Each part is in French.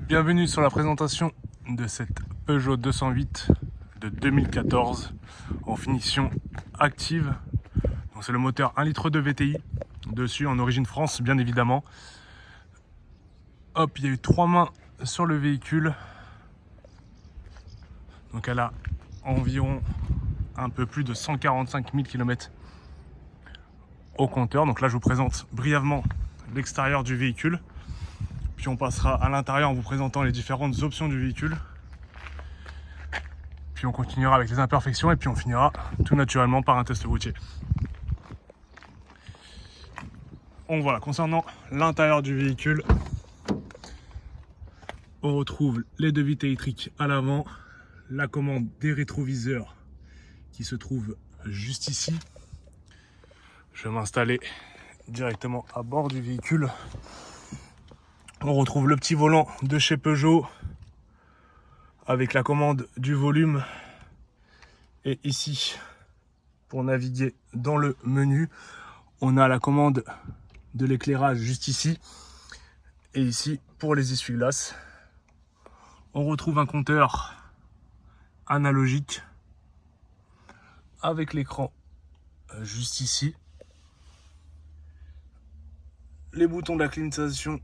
Bienvenue sur la présentation de cette Peugeot 208 de 2014 en finition active. C'est le moteur 1,2 litre VTI dessus en origine France bien évidemment. Hop, il y a eu 3 mains sur le véhicule. Donc elle a environ un peu plus de 145 000 km au compteur. Donc là je vous présente brièvement l'extérieur du véhicule. Puis on passera à l'intérieur en vous présentant les différentes options du véhicule. Puis on continuera avec les imperfections et puis on finira tout naturellement par un test routier. Donc voilà, concernant l'intérieur du véhicule, on retrouve les deux vitres électriques à l'avant, la commande des rétroviseurs qui se trouve juste ici. Je vais m'installer directement à bord du véhicule. On retrouve le petit volant de chez Peugeot avec la commande du volume. Et ici, pour naviguer dans le menu, on a la commande de l'éclairage juste ici. Et ici, pour les essuie-glaces, on retrouve un compteur analogique avec l'écran juste ici. Les boutons de la climatisation,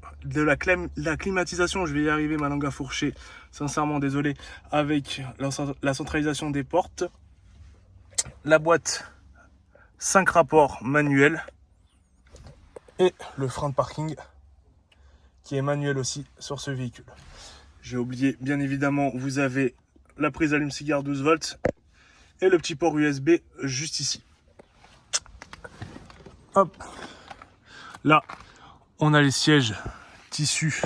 la climatisation, je vais y arriver, ma langue à fourcher, sincèrement désolé, avec la centralisation des portes, la boîte 5 rapports manuels et le frein de parking qui est manuel aussi sur ce véhicule. J'ai oublié, bien évidemment, vous avez la prise allume-cigare 12 volts et le petit port USB juste ici. Hop, là. On a les sièges tissus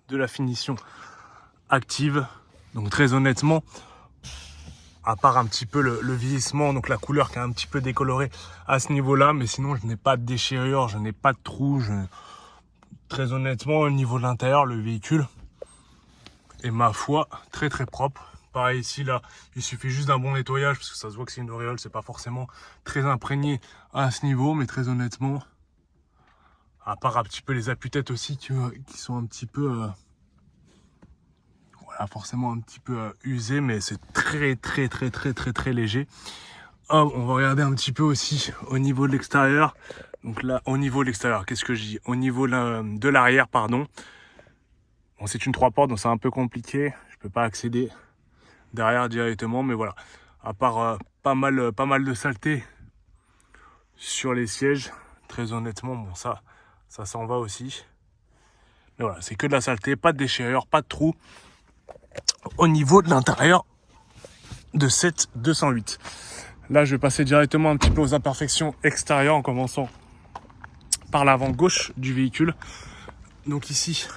de la finition active. Donc très honnêtement, à part un petit peu le vieillissement, donc la couleur qui est un petit peu décolorée à ce niveau-là, mais sinon je n'ai pas de déchirure, je n'ai pas de trous. Très honnêtement, au niveau de l'intérieur, le véhicule est, ma foi, très très propre. Pareil ici, là, il suffit juste d'un bon nettoyage, parce que ça se voit que c'est une auréole, c'est pas forcément très imprégné à ce niveau, mais très honnêtement, à part un petit peu les appuis-têtes aussi qui sont un petit peu voilà, forcément un petit peu usés, mais c'est très léger. Oh, on va regarder un petit peu aussi au niveau de l'extérieur. Donc là, au niveau de l'extérieur, qu'est-ce que je dis? Au niveau de l'arrière, pardon. Bon, c'est une 3 portes, donc c'est un peu compliqué. Je peux pas accéder derrière directement, mais voilà. À part pas mal de saleté sur les sièges, très honnêtement, bon ça s'en va aussi. Mais voilà, c'est que de la saleté, pas de déchirure, pas de trous au niveau de l'intérieur de cette 208. Là, je vais passer directement un petit peu aux imperfections extérieures en commençant par l'avant gauche du véhicule. Donc ici,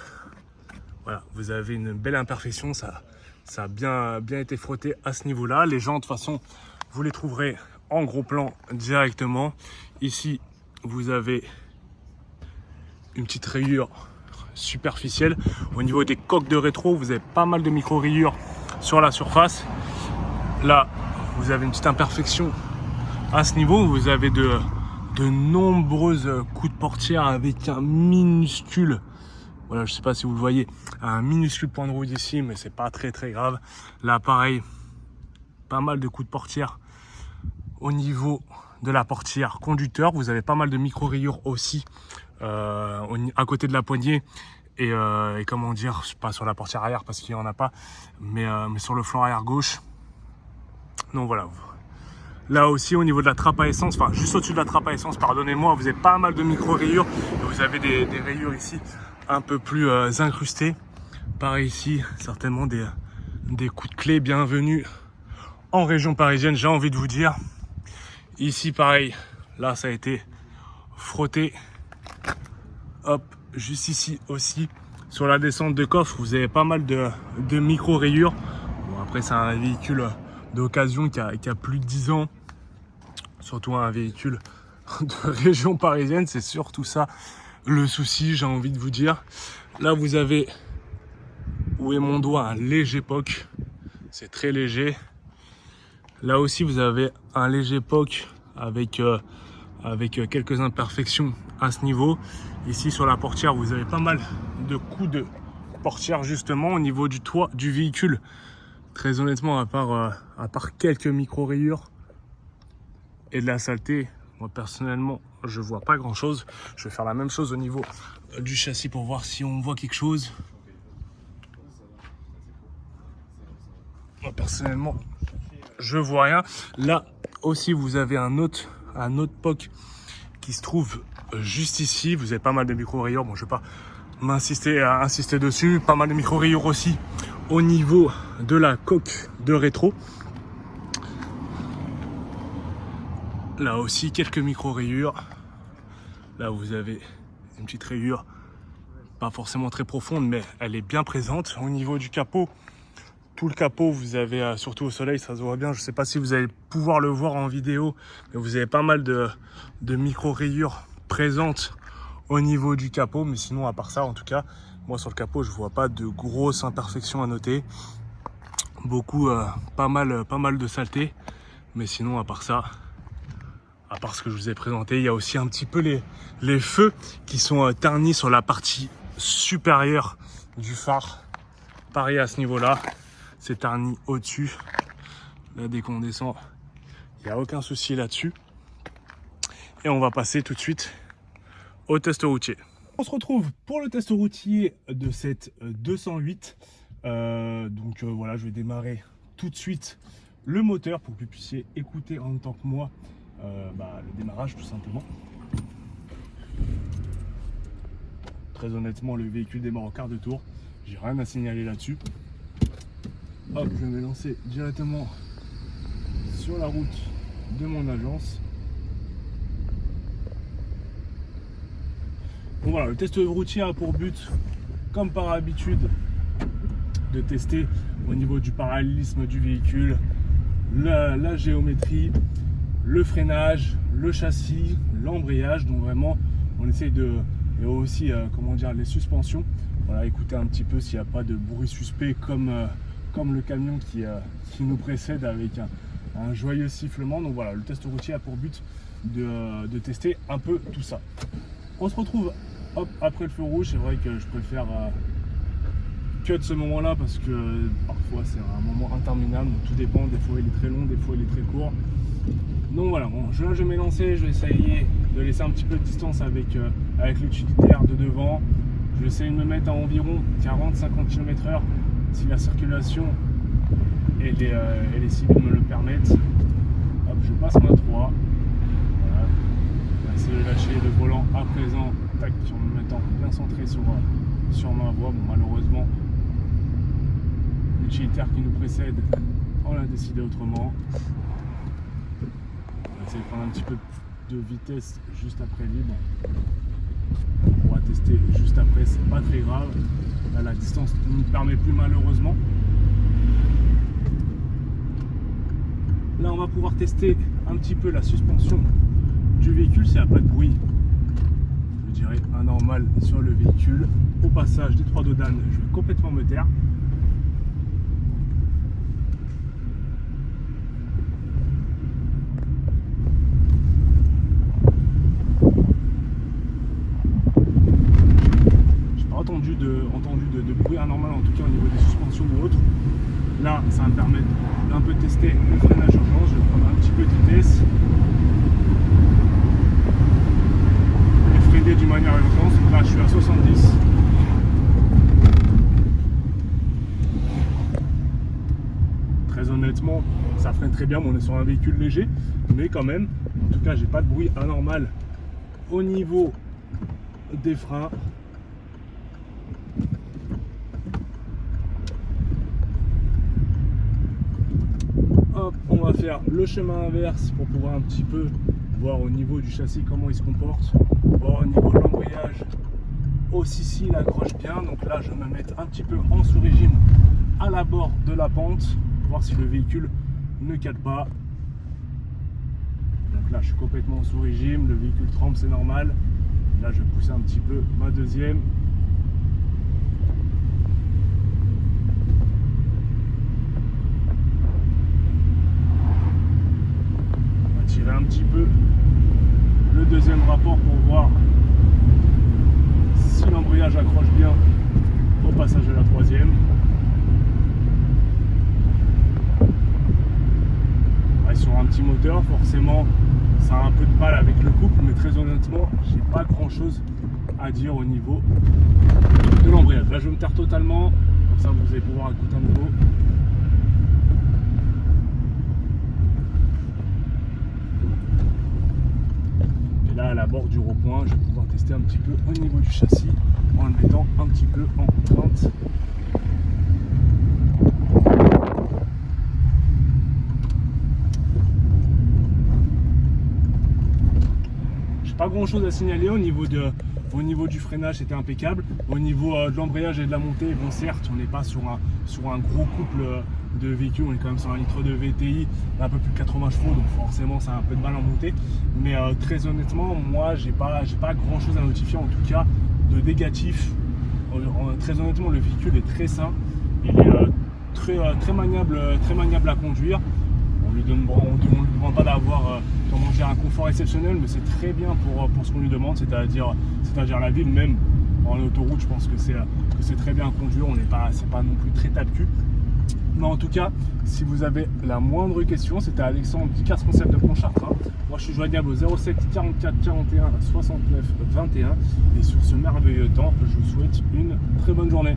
voilà, vous avez une belle imperfection, ça a bien été frotté à ce niveau-là. Les jantes, de toute façon, vous les trouverez en gros plan directement. Ici, vous avez une petite rayure superficielle. Au niveau des coques de rétro, vous avez pas mal de micro-rayures sur la surface. Là, vous avez une petite imperfection à ce niveau. Vous avez de nombreuses coups de portière avec un minuscule, voilà, je sais pas si vous le voyez, un minuscule point de rouille ici, mais c'est pas très grave. Là, pareil, pas mal de coups de portière au niveau de la portière conducteur. Vous avez pas mal de micro-rayures aussi à côté de la poignée et comment dire, pas sur la portière arrière parce qu'il n'y en a pas, mais sur le flanc arrière gauche. Donc voilà, là aussi au niveau de la trappe à essence, enfin juste au-dessus de la trappe à essence, pardonnez-moi, vous avez pas mal de micro-rayures. Vous avez des rayures ici un peu plus incrustées. Pareil ici, certainement des coups de clé. Bienvenue en région parisienne, j'ai envie de vous dire. Ici pareil, là ça a été frotté. Hop, juste ici aussi, sur la descente de coffre, vous avez pas mal de micro-rayures. Bon, après, c'est un véhicule d'occasion qui a plus de 10 ans. Surtout un véhicule de région parisienne, c'est surtout ça le souci, j'ai envie de vous dire. Là, vous avez, où est mon doigt, un léger POC. C'est très léger. Là aussi, vous avez un léger POC avec quelques imperfections à ce niveau. Ici sur la portière, vous avez pas mal de coups portière justement au niveau du toit du véhicule. Très honnêtement, à part quelques micro-rayures et de la saleté, moi personnellement, je vois pas grand chose. Je vais faire la même chose au niveau du châssis pour voir si on voit quelque chose. Moi personnellement, je vois rien. Là aussi, vous avez un autre POC qui se trouve juste ici. Vous avez pas mal de micro-rayures. Bon, je vais pas insister dessus. Pas mal de micro-rayures aussi au niveau de la coque de rétro. Là aussi, quelques micro-rayures. Là, vous avez une petite rayure, pas forcément très profonde, mais elle est bien présente. Au niveau du capot, tout le capot, vous avez, surtout au soleil, ça se voit bien. Je ne sais pas si vous allez pouvoir le voir en vidéo, mais vous avez pas mal de micro-rayures présentes au niveau du capot. Mais sinon, à part ça, en tout cas, moi sur le capot, je vois pas de grosses imperfections à noter. Beaucoup, pas mal de saleté. Mais sinon, à part ça, à part ce que je vous ai présenté, il y a aussi un petit peu les feux qui sont ternis sur la partie supérieure du phare. Pareil à ce niveau-là, c'est terni au-dessus. Là, dès qu'on descend, il n'y a aucun souci là-dessus. Et on va passer tout de suite au test routier. On se retrouve pour le test routier de cette 208. Voilà, je vais démarrer tout de suite le moteur pour que vous puissiez écouter en même temps que moi le démarrage tout simplement. Très honnêtement, le véhicule démarre au quart de tour. J'ai rien à signaler là-dessus. Hop, je vais me lancer directement sur la route de mon agence. Bon voilà, le test routier a pour but, comme par habitude, de tester au niveau du parallélisme du véhicule, la géométrie, le freinage, le châssis, l'embrayage. Donc vraiment, on essaye de... Et aussi, les suspensions. Voilà, écoutez un petit peu s'il n'y a pas de bruit suspect comme le camion qui nous précède avec un joyeux sifflement. Donc voilà, le test routier a pour but de tester un peu tout ça. On se retrouve après le feu rouge. C'est vrai que je préfère cut ce moment-là parce que parfois c'est un moment interminable. Donc tout dépend, des fois il est très long, des fois il est très court. Donc voilà, bon, je vais m'élancer, je vais essayer de laisser un petit peu de distance avec l'utilitaire de devant. Je vais essayer de me mettre à environ 40-50 km/h si la circulation et les civils me le permettent. Hop, je passe ma 3. Voilà. Je vais essayer de lâcher le volant à présent, tac, en me mettant bien centré sur ma voie. Bon, malheureusement, l'utilitaire qui nous précède, on a décidé autrement. On va essayer de prendre un petit peu de vitesse juste après libre. On va tester juste après, c'est pas très grave. Là, la distance ne nous permet plus malheureusement. Là, on va pouvoir tester un petit peu la suspension du véhicule s'il n'y a pas de bruit. Je dirais anormal sur le véhicule. Au passage des 3 dodanes, je vais complètement me taire. Entendu de bruit anormal, en tout cas au niveau des suspensions ou autres. Là, ça va me permettre d'un peu tester le freinage urgence. Je vais prendre un petit peu de vitesse et freiner d'une manière urgence. Là, je suis à 70. Très honnêtement, ça freine très bien. On est sur un véhicule léger, mais quand même, en tout cas, j'ai pas de bruit anormal au niveau des freins. On va faire le chemin inverse pour pouvoir un petit peu voir au niveau du châssis comment il se comporte, voir au niveau de l'embrayage aussi s'il accroche bien. Donc là, je vais me mettre un petit peu en sous-régime à la bord de la pente, voir si le véhicule ne cale pas. Donc là, je suis complètement en sous-régime, le véhicule tremble, c'est normal. Là, je vais pousser un petit peu ma deuxième. Tirer un petit peu le deuxième rapport pour voir si l'embrayage accroche bien au passage de troisième. Ouais, sur un petit moteur, forcément, ça a un peu de mal avec le couple, mais très honnêtement, j'ai pas grand chose à dire au niveau de l'embrayage. Là, je vais me taire totalement, comme ça vous allez pouvoir écouter un nouveau. Et là, à la bord du rond-point, je vais pouvoir tester un petit peu au niveau du châssis en le mettant un petit peu en contrainte. Pas grand chose à signaler au niveau du freinage, c'était impeccable. Au niveau de l'embrayage et de la montée, bon certes on n'est pas sur un gros couple de véhicules, on est quand même sur un litre de VTI, un peu plus de 80 chevaux, donc forcément ça a un peu de mal en montée. Mais très honnêtement, moi j'ai pas grand chose à notifier en tout cas de négatif. Très honnêtement, le véhicule est très sain, il est très maniable à conduire. On lui demande pas d'avoir un confort exceptionnel, mais c'est très bien pour ce qu'on lui demande, c'est-à-dire la ville, même en autoroute, je pense que c'est très bien à conduire, c'est pas non plus très tape-cul. Mais en tout cas, si vous avez la moindre question, c'était Alexandre du Cars Concept de Pontchartrain. Moi je suis joignable au 07 44 41 69 21 et sur ce merveilleux temps, je vous souhaite une très bonne journée.